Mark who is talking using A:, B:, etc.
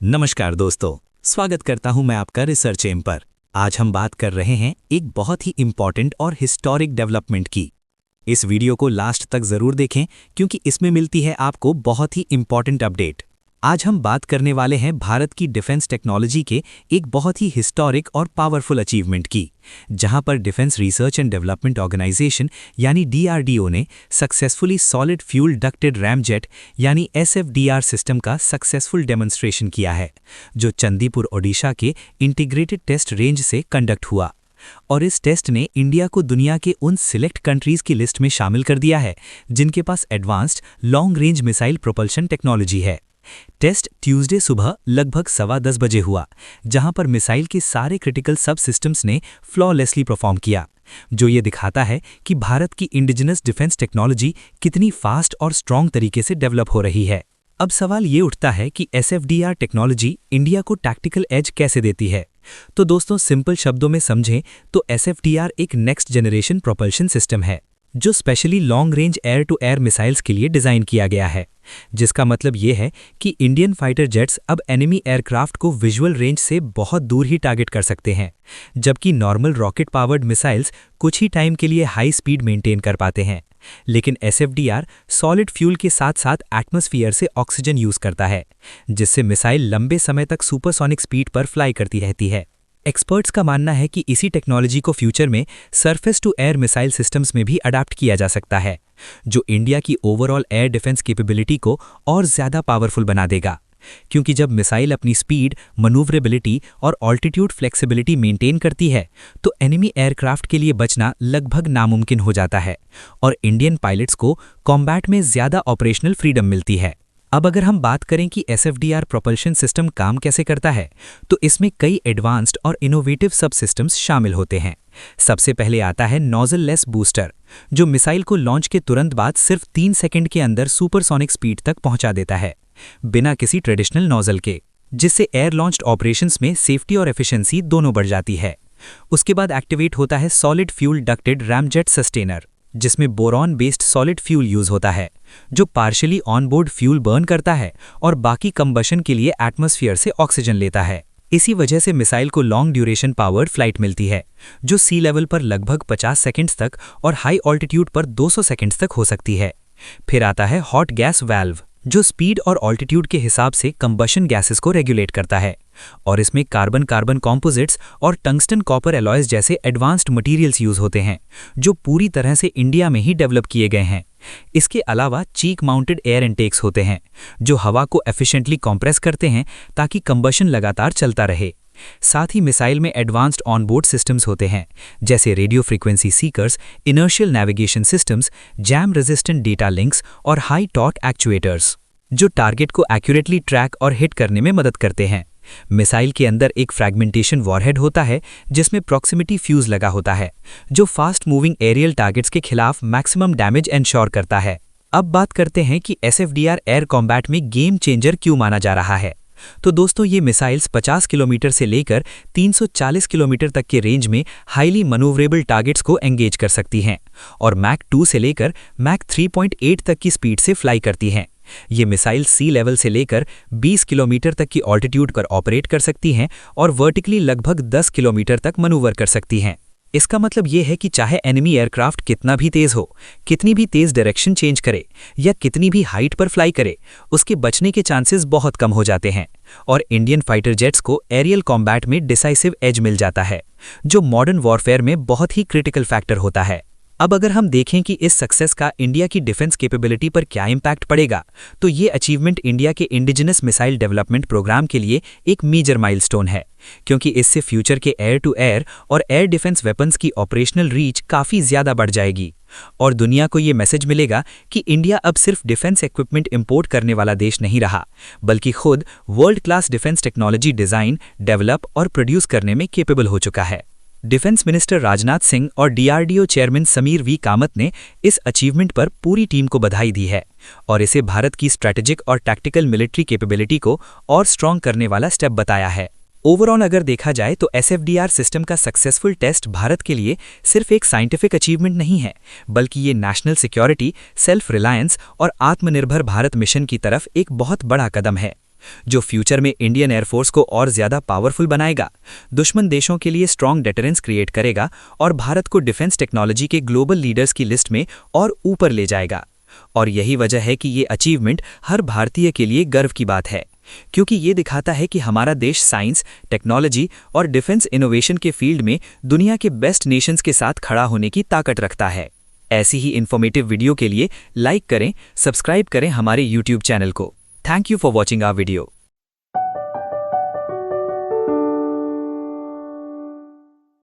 A: नमस्कार दोस्तों, स्वागत करता हूं मैं आपका रिसर्च एम पर। आज हम बात कर रहे हैं एक बहुत ही इंपॉर्टेंट और हिस्टोरिक डेवलपमेंट की। इस वीडियो को लास्ट तक जरूर देखें क्योंकि इसमें मिलती है आपको बहुत ही इंपॉर्टेंट अपडेट। आज हम बात करने वाले हैं भारत की डिफेंस टेक्नोलॉजी के एक बहुत ही हिस्टोरिक और पावरफुल अचीवमेंट की, जहां पर defence research and development organization यानी DRDO ने successfully solid fuel ducted ramjet यानी SFDR सिस्टम का सक्सेसफुल डेमोन्स्ट्रेशन किया है, जो चंदीपुर ओडिशा के इंटीग्रेटेड टेस्ट रेंज से कंडक्ट हुआ। और इस टेस्ट ने इंडिया को दुनिया के उन सिलेक्ट कंट्रीज की लिस्ट में शामिल कर दिया है जिनके पास advanced long range missile propulsion technology है। टेस्ट ट्यूसडे सुबह लगभग 10:15 बजे हुआ, जहां पर मिसाइल के सारे क्रिटिकल सब सिस्टम्स ने फ्लॉलेसली परफॉर्म किया, जो ये दिखाता है कि भारत की इंडिजिनस डिफेंस टेक्नोलॉजी कितनी फास्ट और स्ट्रॉन्ग तरीके से डेवलप हो रही है। अब सवाल ये उठता है कि SFDR टेक्नोलॉजी इंडिया को टैक्टिकल एज कैसे देती है। तो दोस्तों, सिंपल शब्दों में समझें तो SFDR एक नेक्स्ट जनरेशन प्रोपल्शन सिस्टम है जो specially long range air to air missiles के लिए डिज़ाइन किया गया है, जिसका मतलब ये है कि इंडियन फाइटर जेट्स अब एनिमी एयरक्राफ्ट को विजुअल रेंज से बहुत दूर ही टारगेट कर सकते हैं, जबकि नॉर्मल रॉकेट पावर्ड मिसाइल्स कुछ ही टाइम के लिए हाई स्पीड मेंटेन कर पाते हैं। लेकिन SFDR सॉलिड फ्यूल के साथ साथ एटमॉस्फेयर से ऑक्सीजन यूज करता है, जिससे मिसाइल लंबे समय तक सुपरसोनिक स्पीड पर फ्लाई करती रहती है। एक्सपर्ट्स का मानना है कि इसी टेक्नोलॉजी को फ्यूचर में surface to air missile systems में भी अडॉप्ट किया जा सकता है, जो इंडिया की ओवरऑल एयर डिफेंस कैपेबिलिटी को और ज़्यादा पावरफुल बना देगा। क्योंकि जब मिसाइल अपनी स्पीड, मनूवरेबिलिटी और ऑल्टीट्यूड फ्लेक्सिबिलिटी मेंटेन करती है, तो एनिमी एयरक्राफ्ट के लिए बचना लगभग नामुमकिन हो जाता है और इंडियन पायलट्स को कॉम्बैट में ज़्यादा ऑपरेशनल फ्रीडम मिलती है। अब अगर हम बात करें कि SFDR प्रोपल्शन सिस्टम काम कैसे करता है, तो इसमें कई एडवांस्ड और इनोवेटिव सब सिस्टम्स शामिल होते हैं। सबसे पहले आता है नोजल लेस बूस्टर, जो मिसाइल को लॉन्च के तुरंत बाद सिर्फ 3 सेकंड के अंदर सुपरसोनिक स्पीड तक पहुंचा देता है, बिना किसी ट्रेडिशनल नोजल के, जिससे एयर लॉन्च्ड ऑपरेशंस में सेफ्टी और एफिशिएंसी दोनों बढ़ जाती है। उसके बाद एक्टिवेट होता है solid fuel ducted ramjet sustainer, जिसमें boron based solid fuel use होता है, जो पार्शियली ऑनबोर्ड फ्यूल बर्न करता है और बाकी कंबशन के लिए एटमॉस्फेयर से ऑक्सीजन लेता है। इसी वजह से मिसाइल को लॉन्ग ड्यूरेशन पावर्ड फ्लाइट मिलती है, जो सी लेवल पर लगभग 50 सेकंड्स तक और हाई ऑल्टीट्यूड पर 200 सेकंड्स तक हो सकती है। फिर आता है हॉट गैस वाल्व, जो स्पीड और ऑल्टीट्यूड के हिसाब से कंबशन गैसेस को रेगुलेट करता है, और इसमें कार्बन कार्बन कॉम्पोजिट्स और टंगस्टन कॉपर एलॉयज जैसे एडवांस्ड मटेरियल्स यूज होते हैं, जो पूरी तरह से इंडिया में ही डेवलप किए गए हैं। इसके अलावा चीक माउंटेड एयर इनटेक्स होते हैं, जो हवा को एफिशिएंटली कंप्रेस करते हैं ताकि कंबशन लगातार चलता रहे। साथ ही मिसाइल में एडवांस्ड ऑनबोर्ड सिस्टम्स होते हैं, जैसे radio frequency seekers, inertial navigation systems, jam resistant data links और हाई टॉर्क एक्चुएटर्स, जो टारगेट को एक्यूरेटली ट्रैक और हिट करने में मदद करते हैं। मिसाइल के अंदर एक फ्रैगमेंटेशन वॉरहेड होता है, जिसमें प्रॉक्सिमिटी फ्यूज लगा होता है, जो फास्ट मूविंग एरियल टारगेट्स के खिलाफ मैक्सिमम डैमेज एंश्योर करता है। अब बात करते हैं कि SFDR एयर कॉम्बैट में गेम चेंजर क्यों माना जा रहा है। तो दोस्तों, ये मिसाइल्स 50 किलोमीटर से लेकर 340 किलोमीटर तक के रेंज में हाईली मनूवरेबल टारगेट्स को एंगेज कर सकती हैं और मैक 2 से लेकर मैक 3.8 तक की स्पीड से फ्लाई करती हैं। ये मिसाइल सी लेवल से लेकर 20 किलोमीटर तक की ऑल्टीट्यूड पर ऑपरेट कर सकती हैं और वर्टिकली लगभग 10 किलोमीटर तक मनूवर कर सकती हैं। इसका मतलब ये है कि चाहे एनिमी एयरक्राफ्ट कितना भी तेज हो, कितनी भी तेज डायरेक्शन चेंज करे या कितनी भी हाइट पर फ्लाई करे, उसके बचने के चांसेस बहुत कम हो जाते हैं और इंडियन फाइटर जेट्स को एरियल कॉम्बैट में डिसाइसिव एज मिल जाता है, जो मॉडर्न वॉरफेयर में बहुत ही क्रिटिकल फैक्टर होता है। अब अगर हम देखें कि इस सक्सेस का इंडिया की डिफेंस कैपेबिलिटी पर क्या इंपैक्ट पड़ेगा, तो ये अचीवमेंट इंडिया के इंडिजिनस मिसाइल डेवलपमेंट प्रोग्राम के लिए एक मेजर माइलस्टोन है, क्योंकि इससे फ्यूचर के एयर टू एयर और एयर डिफेंस वेपन्स की ऑपरेशनल रीच काफ़ी ज़्यादा बढ़ जाएगी और दुनिया को ये मैसेज मिलेगा कि इंडिया अब सिर्फ डिफेंस इक्विपमेंट इंपोर्ट करने वाला देश नहीं रहा, बल्कि खुद world class defence technology design, develop और प्रोड्यूस करने में कैपेबल हो चुका है। डिफेंस मिनिस्टर राजनाथ सिंह और DRDO chairman Sameer V Kamat ने इस अचीवमेंट पर पूरी टीम को बधाई दी है और इसे भारत की स्ट्रैटेजिक और टैक्टिकल मिलिट्री कैपेबिलिटी को और स्ट्रॉन्ग करने वाला स्टेप बताया है। ओवरऑल अगर देखा जाए तो SFDR सिस्टम का सक्सेसफुल टेस्ट भारत के लिए सिर्फ एक साइंटिफिक अचीवमेंट नहीं है, बल्कि ये नेशनल सिक्योरिटी, सेल्फ रिलायंस और आत्मनिर्भर भारत मिशन की तरफ एक बहुत बड़ा कदम है। जो फ्यूचर में इंडियन एयरफोर्स को और ज़्यादा पावरफुल बनाएगा, दुश्मन देशों के लिए स्ट्रॉन्ग डेटरेंस क्रिएट करेगा और भारत को डिफेंस टेक्नोलॉजी के ग्लोबल लीडर्स की लिस्ट में और ऊपर ले जाएगा। और यही वजह है कि ये अचीवमेंट हर भारतीय के लिए गर्व की बात है, क्योंकि ये दिखाता है कि हमारा देश साइंस, टेक्नोलॉजी और डिफेंस इनोवेशन के फील्ड में दुनिया के बेस्ट नेशंस के साथ खड़ा होने की ताकत रखता है। ऐसी ही इन्फॉर्मेटिव वीडियो के लिए लाइक करें, सब्सक्राइब करें हमारे YouTube चैनल को। Thank you for watching our video.